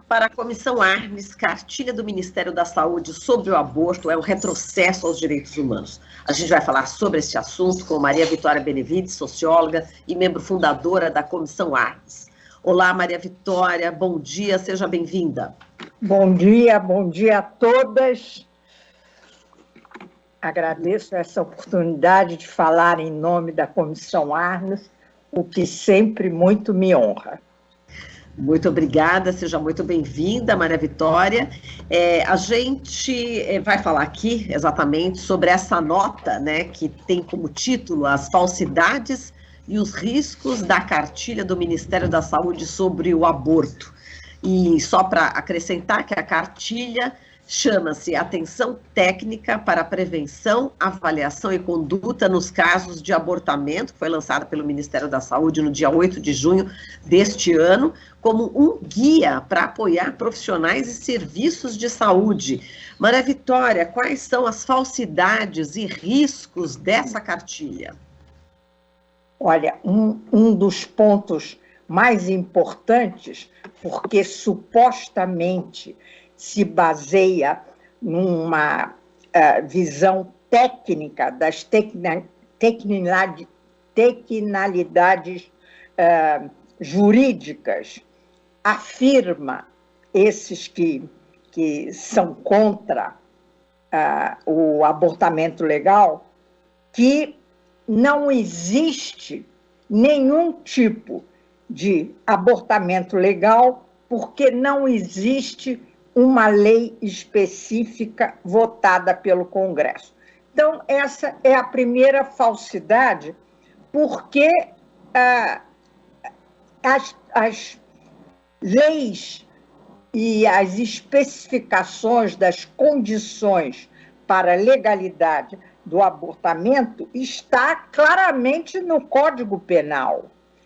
para a Comissão Arnes, cartilha do Ministério da Saúde sobre o aborto é um retrocesso aos direitos humanos. A gente vai falar sobre esse assunto com Maria Vitória Benevides, socióloga e membro fundadora da Comissão Arnes. Olá, Maria Vitória, bom dia, seja bem-vinda. Bom dia a todas. Agradeço essa oportunidade de falar em nome da Comissão Arnes, o que sempre muito me honra. Muito obrigada, seja muito bem-vinda, Maria Vitória. A gente vai falar aqui exatamente sobre essa nota, né, que tem como título as falsidades e os riscos da cartilha do Ministério da Saúde sobre o aborto. E só para acrescentar que a cartilha chama-se Atenção Técnica para a Prevenção, Avaliação e Conduta nos Casos de Abortamento, que foi lançada pelo Ministério da Saúde no dia 8 de junho deste ano, como um guia para apoiar profissionais e serviços de saúde. Maria Vitória, quais são as falsidades e riscos dessa cartilha? Olha, um dos pontos mais importantes, porque supostamente se baseia numa visão técnica das tecnicalidades jurídicas, afirma esses que são contra o abortamento legal, que não existe nenhum tipo de abortamento legal porque não existe uma lei específica votada pelo Congresso. Então, essa é a primeira falsidade, porque as leis e as especificações das condições para a legalidade do abortamento está claramente no Código Penal.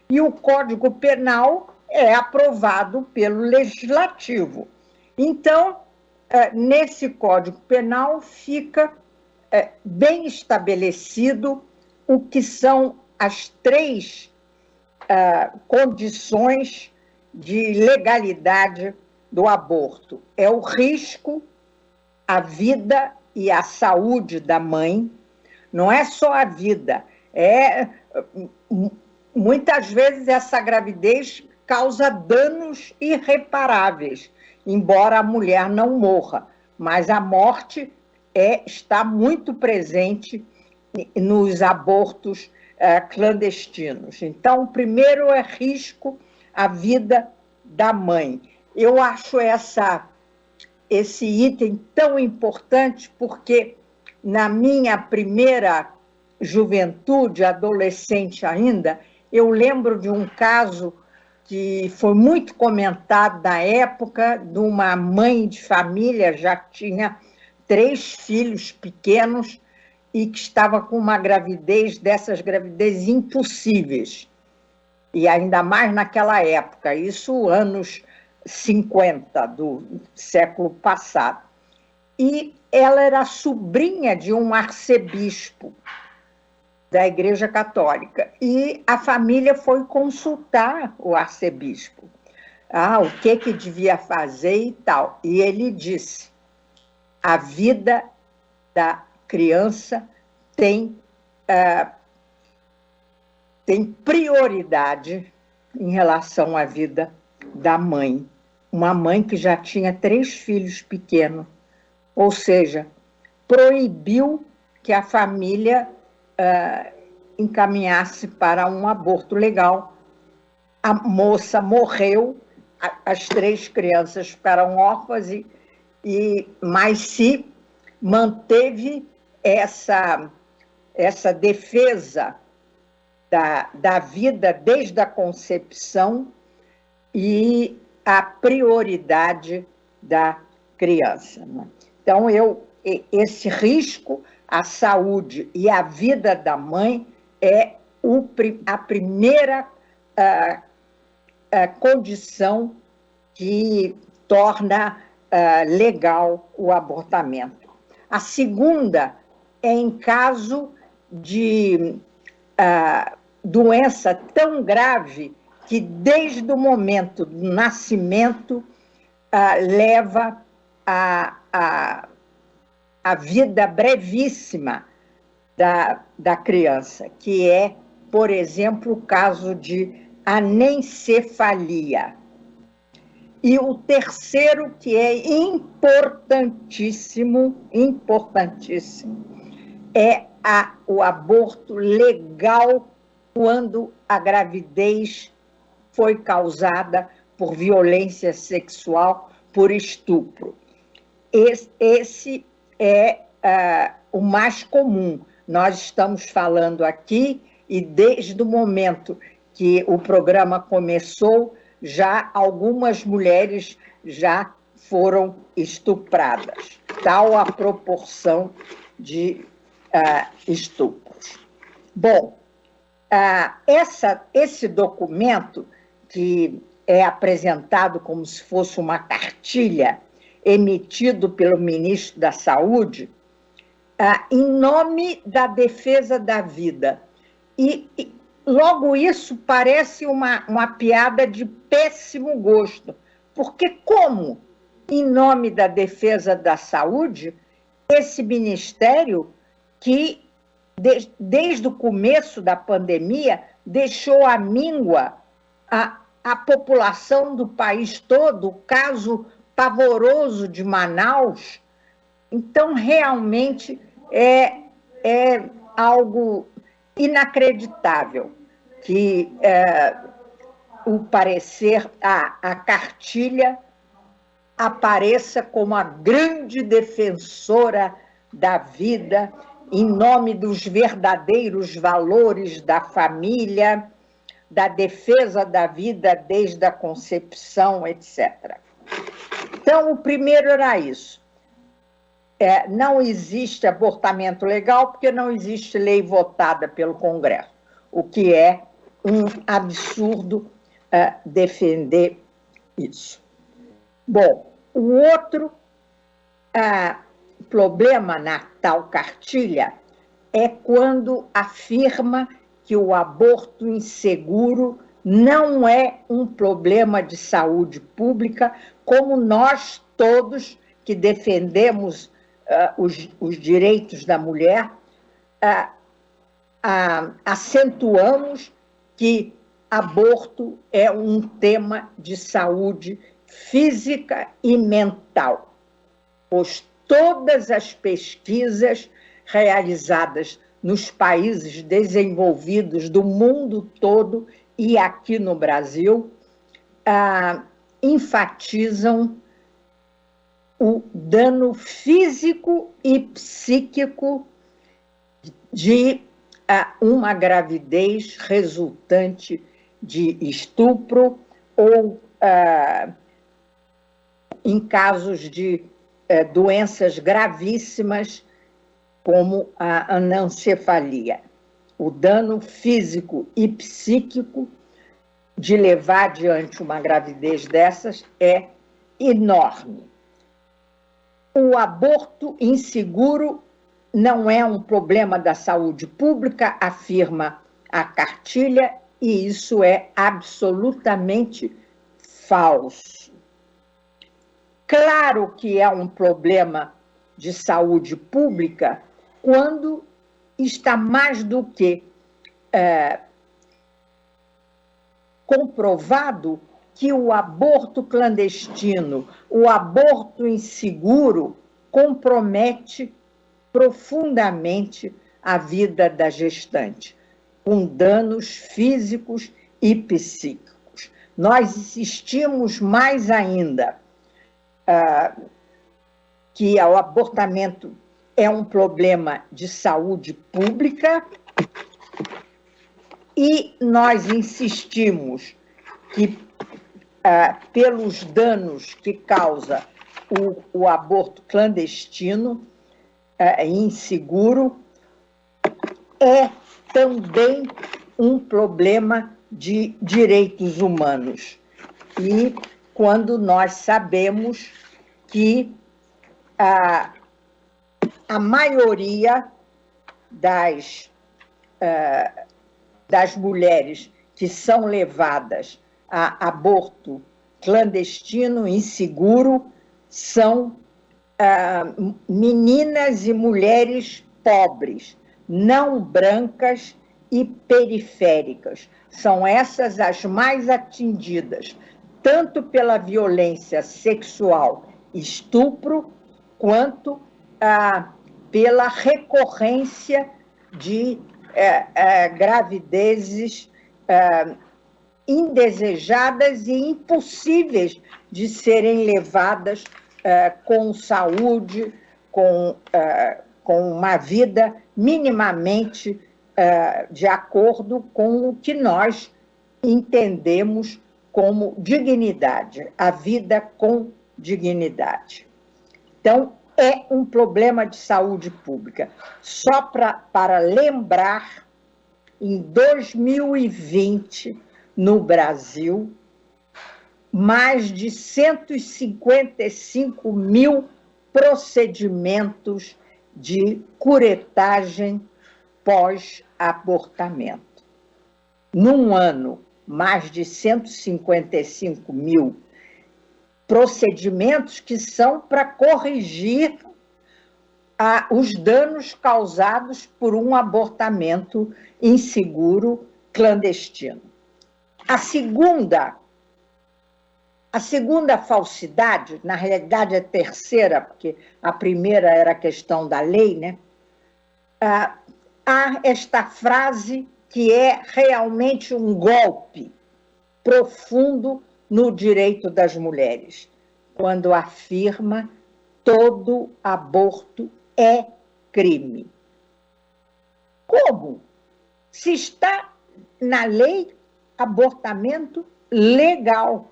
E o Código Penal é aprovado pelo Legislativo. Então, nesse Código Penal fica bem estabelecido o que são as três condições de legalidade do aborto. É o risco, a vida e a saúde da mãe. Não é só a vida, muitas vezes essa gravidez causa danos irreparáveis, embora a mulher não morra, mas a morte está muito presente nos abortos clandestinos. Então, o primeiro é risco à vida da mãe. Eu acho esse item tão importante porque, na minha primeira juventude, adolescente ainda, eu lembro de um caso que foi muito comentado na época, de uma mãe de família, já tinha 3 filhos pequenos e que estava com uma gravidez, dessas gravidezes impossíveis. E ainda mais naquela época, isso anos 50 do século passado. E ela era sobrinha de um arcebispo da Igreja Católica, e a família foi consultar o arcebispo. O que devia fazer e tal. E ele disse: a vida da criança tem prioridade em relação à vida da mãe. Uma mãe que já tinha 3 filhos pequenos, ou seja, proibiu que a família encaminhasse para um aborto legal. A moça morreu, as 3 crianças ficaram órfãs, mas se manteve essa defesa da vida desde a concepção e a prioridade da criança. Então, esse risco à saúde e à vida da mãe é a primeira condição que torna legal o abortamento. A segunda é em caso de doença tão grave que, desde o momento do nascimento, leva a vida brevíssima da criança, que é, por exemplo, o caso de anencefalia. E o terceiro, que é importantíssimo, é o aborto legal quando a gravidez foi causada por violência sexual, por estupro. Esse é o mais comum. Nós estamos falando aqui, e desde o momento que o programa começou, já algumas mulheres já foram estupradas, tal a proporção de estupros. Bom, esse documento, que é apresentado como se fosse uma cartilha, emitido pelo ministro da Saúde, em nome da defesa da vida. E logo isso parece uma piada de péssimo gosto, porque como, em nome da defesa da saúde, esse ministério que, desde o começo da pandemia, deixou à míngua a população do país todo, o caso pavoroso de Manaus. Então, realmente, é algo inacreditável que o parecer, a cartilha apareça como a grande defensora da vida, em nome dos verdadeiros valores da família, da defesa da vida desde a concepção, etc. Então, o primeiro era isso. Não existe abortamento legal porque não existe lei votada pelo Congresso, o que é um absurdo defender isso. Bom, o outro problema na tal cartilha é quando afirma que o aborto inseguro não é um problema de saúde pública, como nós todos que defendemos os direitos da mulher acentuamos que aborto é um tema de saúde física e mental, pois todas as pesquisas realizadas nos países desenvolvidos do mundo todo e aqui no Brasil enfatizam o dano físico e psíquico de uma gravidez resultante de estupro ou em casos de doenças gravíssimas como a anencefalia. O dano físico e psíquico de levar adiante uma gravidez dessas é enorme. O aborto inseguro não é um problema da saúde pública, afirma a cartilha, e isso é absolutamente falso. Claro que é um problema de saúde pública quando está mais do que comprovado que o aborto clandestino, o aborto inseguro, compromete profundamente a vida da gestante, com danos físicos e psíquicos. Nós insistimos mais ainda que o abortamento é um problema de saúde pública e nós insistimos que, pelos danos que causa o aborto clandestino e inseguro, é também um problema de direitos humanos. E quando nós sabemos que a maioria das mulheres que são levadas a aborto clandestino, inseguro, são meninas e mulheres pobres, não brancas e periféricas. São essas as mais atingidas, tanto pela violência sexual, estupro, quanto pela recorrência de gravidezes indesejadas e impossíveis de serem levadas com saúde, com uma vida minimamente de acordo com o que nós entendemos como dignidade, a vida com dignidade. Então, é um problema de saúde pública. Só para lembrar, em 2020, no Brasil, mais de 155 mil procedimentos de curetagem pós-abortamento. Num ano, mais de 155 mil procedimentos que são para corrigir os danos causados por um abortamento inseguro, clandestino. A segunda falsidade, na realidade a terceira, porque a primeira era a questão da lei, né? Há esta frase que é realmente um golpe profundo no direito das mulheres, quando afirma todo aborto é crime. Como? Se está na lei abortamento legal,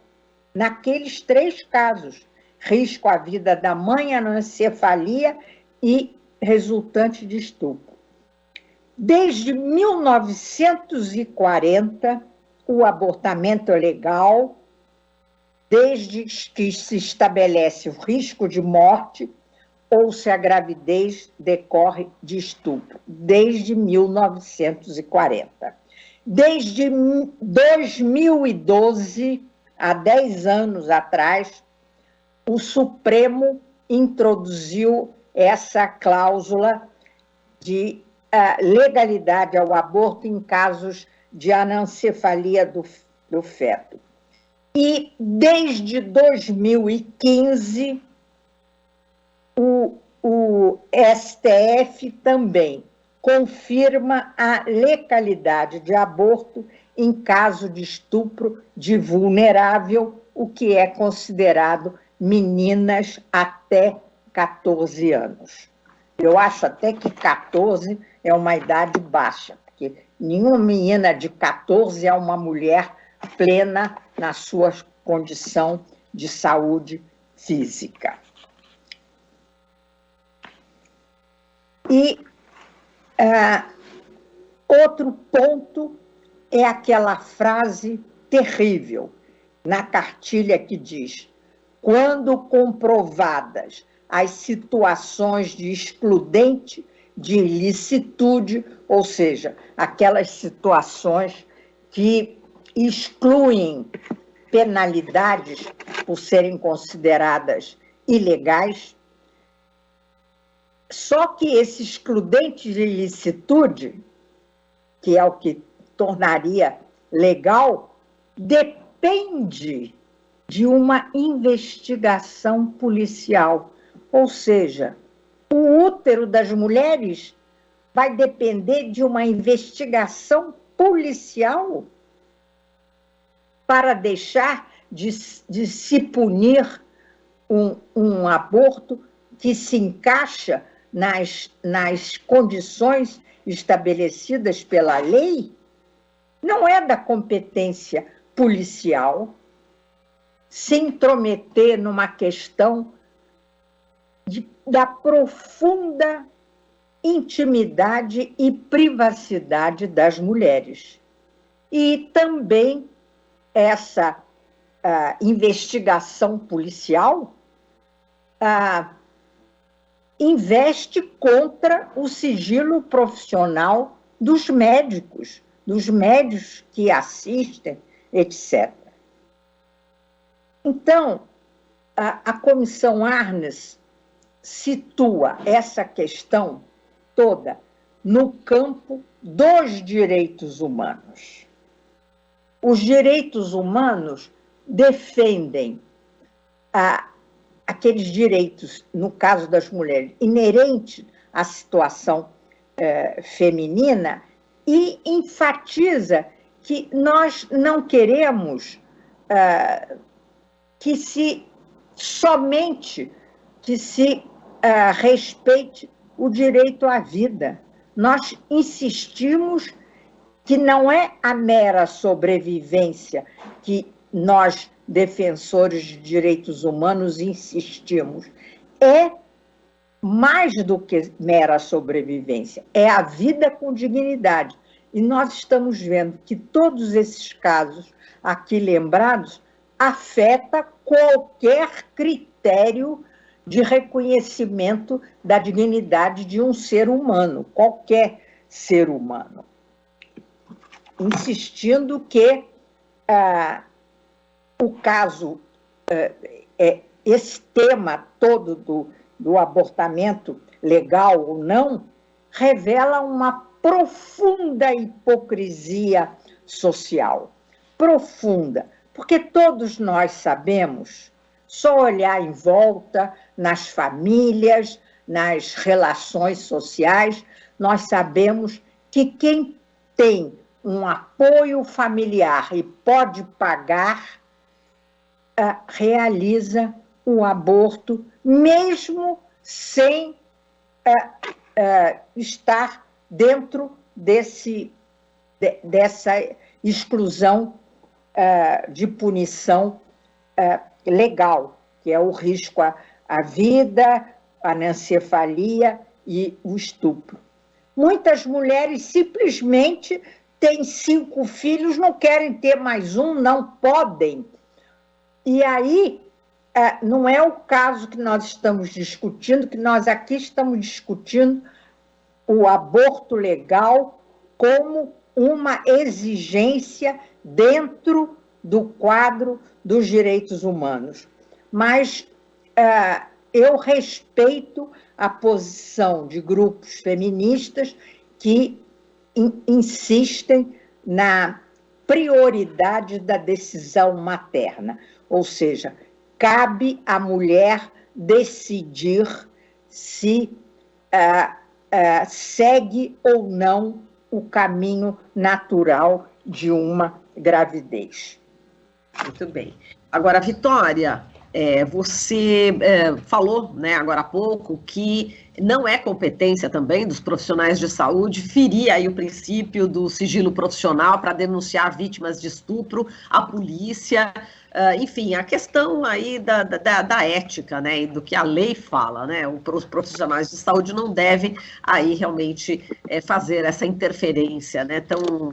naqueles 3 casos, risco à vida da mãe, anencefalia e resultante de estupro. Desde 1940, o abortamento é legal, desde que se estabelece o risco de morte ou se a gravidez decorre de estupro, desde 1940. Desde 2012, há 10 anos atrás, o Supremo introduziu essa cláusula de legalidade ao aborto em casos de anencefalia do feto. E, desde 2015, o STF também confirma a legalidade de aborto em caso de estupro de vulnerável, o que é considerado meninas até 14 anos. Eu acho até que 14 é uma idade baixa, porque nenhuma menina de 14 é uma mulher plena na sua condição de saúde física. E outro ponto é aquela frase terrível na cartilha que diz: quando comprovadas as situações de excludente, de ilicitude, ou seja, aquelas situações que excluem penalidades por serem consideradas ilegais. Só que esse excludente de ilicitude, que é o que tornaria legal, depende de uma investigação policial. Ou seja, o útero das mulheres vai depender de uma investigação policial para deixar de se punir um aborto que se encaixa nas condições estabelecidas pela lei. Não é da competência policial se intrometer numa questão da profunda intimidade e privacidade das mulheres. E também essa investigação policial investe contra o sigilo profissional dos médicos, que assistem, etc. Então, a Comissão Arnes situa essa questão toda no campo dos direitos humanos. Os direitos humanos defendem aqueles direitos, no caso das mulheres, inerentes à situação feminina, e enfatiza que nós não queremos que se respeite o direito à vida. Nós insistimos que não é a mera sobrevivência que nós, defensores de direitos humanos, insistimos. É mais do que mera sobrevivência, é a vida com dignidade. E nós estamos vendo que todos esses casos aqui lembrados afetam qualquer critério de reconhecimento da dignidade de um ser humano, qualquer ser humano. Insistindo que o caso, esse tema todo do abortamento legal ou não, revela uma profunda hipocrisia social. Profunda, porque todos nós sabemos, só olhar em volta, nas famílias, nas relações sociais, nós sabemos que quem tem um apoio familiar e pode pagar, realiza o aborto, mesmo sem estar dentro dessa exclusão de punição legal, que é o risco à vida, a anencefalia e o estupro. Muitas mulheres simplesmente têm 5 filhos, não querem ter mais um, não podem. E aí, não é o caso que nós estamos discutindo, que nós aqui estamos discutindo o aborto legal como uma exigência dentro do quadro dos direitos humanos. Mas eu respeito a posição de grupos feministas que insistem na prioridade da decisão materna, ou seja, cabe à mulher decidir se segue ou não o caminho natural de uma gravidez. Muito bem. Agora, Vitória, você falou, né, agora há pouco, que não é competência também dos profissionais de saúde ferir aí o princípio do sigilo profissional para denunciar vítimas de estupro à polícia, enfim, a questão aí da ética, né, e do que a lei fala, né, os profissionais de saúde não devem aí realmente fazer essa interferência, né, tão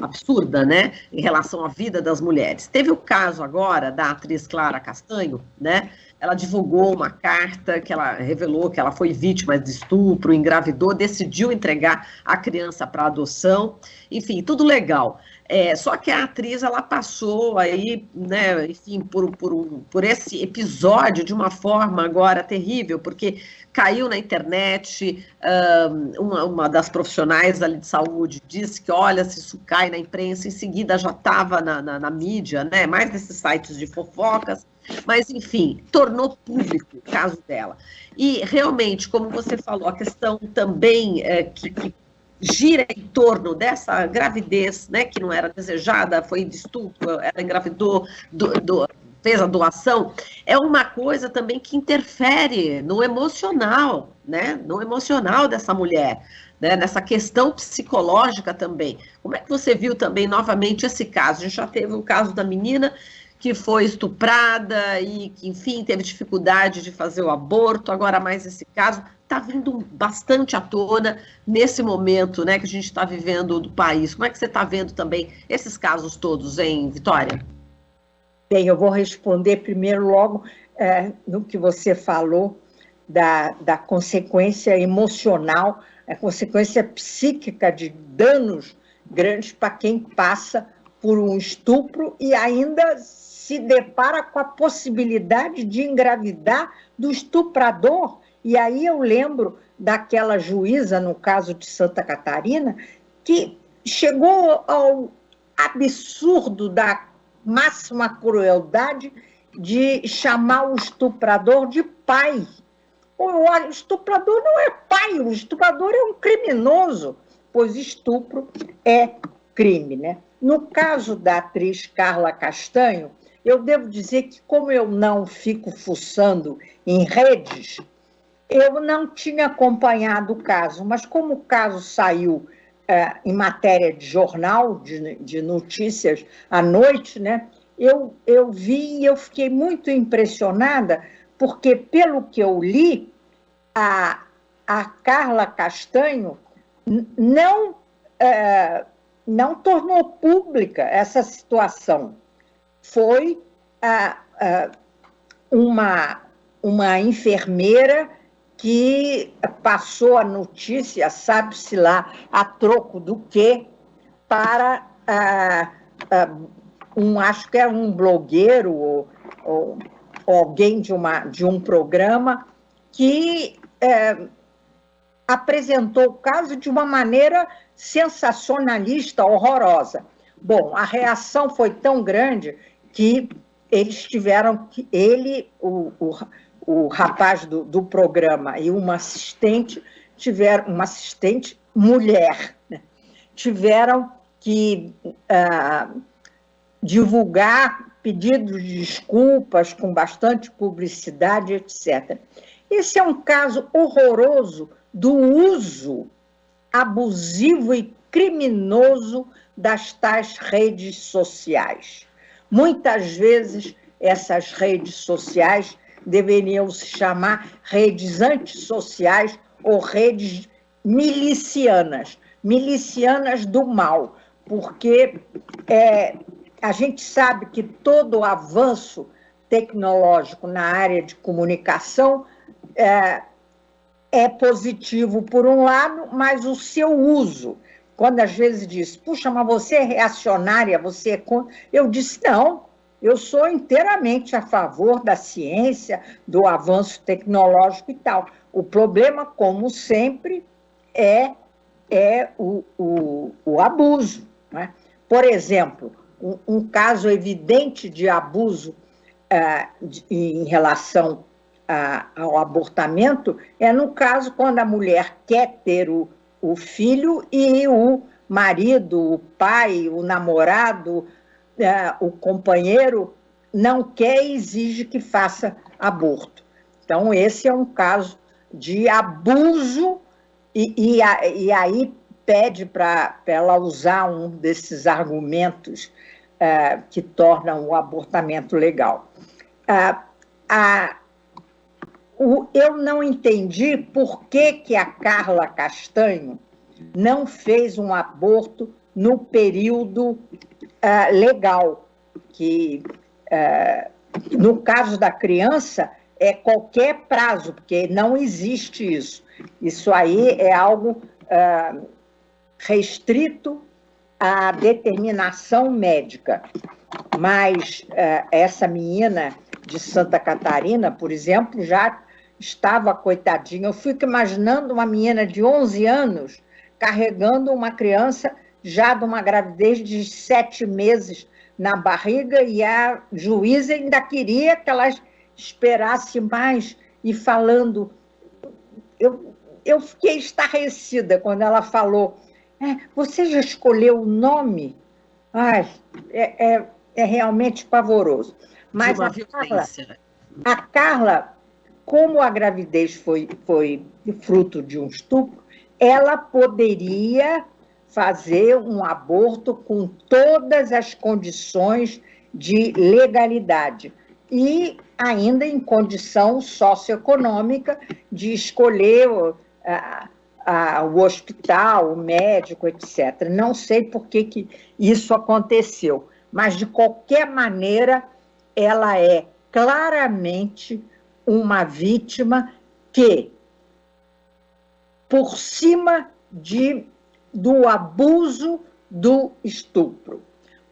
absurda, né, em relação à vida das mulheres. Teve o caso agora da atriz Clara Castanho, né, ela divulgou uma carta que ela revelou que ela foi vítima de estupro, engravidou, decidiu entregar a criança para adoção, enfim, tudo legal. Só que a atriz, ela passou aí, né, enfim, por esse episódio de uma forma agora terrível, porque caiu na internet, uma das profissionais ali de saúde disse que, olha, se isso cai na imprensa, em seguida já estava na mídia, né, mais nesses sites de fofocas, mas, enfim, tornou público o caso dela. E, realmente, como você falou, a questão também que gira em torno dessa gravidez, né, que não era desejada, foi de estupro, ela engravidou, fez a doação, é uma coisa também que interfere no emocional, né, no emocional dessa mulher, né, nessa questão psicológica também. Como é que você viu também, novamente, esse caso? A gente já teve o caso da menina que foi estuprada e que, enfim, teve dificuldade de fazer o aborto, agora mais esse caso, está vindo bastante à tona nesse momento, né, que a gente está vivendo do país. Como é que você está vendo também esses casos todos, hein, Vitória? Bem, eu vou responder primeiro logo no que você falou da consequência emocional, a consequência psíquica de danos grandes para quem passa por um estupro e ainda se depara com a possibilidade de engravidar do estuprador. E aí eu lembro daquela juíza, no caso de Santa Catarina, que chegou ao absurdo da máxima crueldade de chamar o estuprador de pai. O estuprador não é pai, o estuprador é um criminoso, pois estupro é crime, né? No caso da atriz Carla Castanho, eu devo dizer que, como eu não fico fuçando em redes, eu não tinha acompanhado o caso, mas como o caso saiu em matéria de jornal, de notícias à noite, né, eu vi e eu fiquei muito impressionada, porque, pelo que eu li, a Carla Castanho não, não tornou pública essa situação. Foi uma enfermeira que passou a notícia, sabe-se lá, a troco do quê, para acho que era um blogueiro ou alguém de um programa que apresentou o caso de uma maneira sensacionalista, horrorosa. Bom, a reação foi tão grande que eles tiveram que... o rapaz do programa e uma assistente mulher, né, tiveram que divulgar pedidos de desculpas com bastante publicidade, etc. Esse é um caso horroroso do uso abusivo e criminoso das tais redes sociais. Muitas vezes, essas redes sociais deveriam se chamar redes antissociais ou redes milicianas do mal, porque a gente sabe que todo o avanço tecnológico na área de comunicação é positivo por um lado, mas o seu uso, quando às vezes diz, puxa, mas você é reacionária, você é contra... Eu disse, não, eu sou inteiramente a favor da ciência, do avanço tecnológico e tal. O problema, como sempre, é o abuso, né? Por exemplo, um caso evidente de abuso em relação ao abortamento é no caso quando a mulher quer ter o filho e o marido, o pai, o namorado, o companheiro não quer e exige que faça aborto. Então, esse é um caso de abuso e aí pede para ela usar um desses argumentos que tornam o abortamento legal. Eu não entendi por que a Carla Castanho não fez um aborto no período legal, que no caso da criança é qualquer prazo, porque não existe isso. Isso aí é algo restrito à determinação médica. Mas essa menina de Santa Catarina, por exemplo, já estava coitadinha. Eu fico imaginando uma menina de 11 anos carregando uma criança já de uma gravidez de 7 meses na barriga, e a juíza ainda queria que ela esperasse mais, e falando... Eu fiquei estarrecida quando ela falou, você já escolheu o nome? Ai, é realmente pavoroso. Mas a Carla, como a gravidez foi fruto de um estupro, ela poderia fazer um aborto com todas as condições de legalidade e ainda em condição socioeconômica de escolher o hospital, o médico, etc. Não sei por que isso aconteceu, mas, de qualquer maneira, ela é claramente uma vítima que, por cima do abuso do estupro,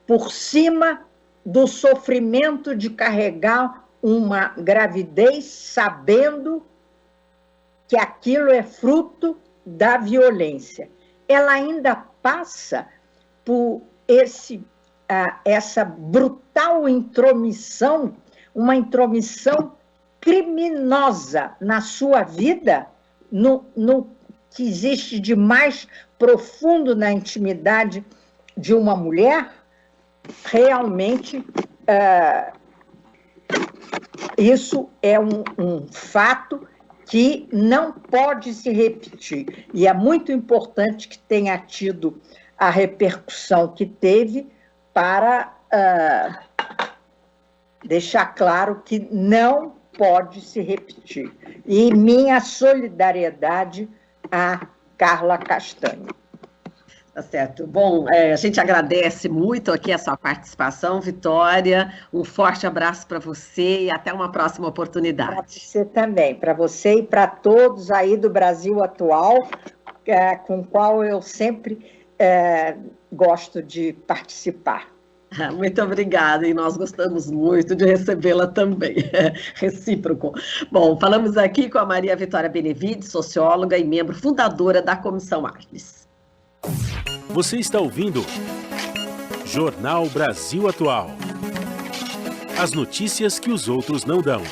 por cima do sofrimento de carregar uma gravidez sabendo que aquilo é fruto da violência. Ela ainda passa por essa brutal intromissão, uma intromissão criminosa na sua vida, no que existe de mais profundo na intimidade de uma mulher. Realmente, isso é um fato que não pode se repetir. E é muito importante que tenha tido a repercussão que teve para deixar claro que não pode se repetir. E minha solidariedade a Carla Castanho. Tá certo. Bom, a gente agradece muito aqui a sua participação, Vitória. Um forte abraço para você e até uma próxima oportunidade. Para você também, para você e para todos aí do Brasil atual, com o qual eu sempre gosto de participar. Muito obrigada, e nós gostamos muito de recebê-la também, recíproco. Bom, falamos aqui com a Maria Vitória Benevides, socióloga e membro fundadora da Comissão Arnes. Você está ouvindo Jornal Brasil Atual. As notícias que os outros não dão.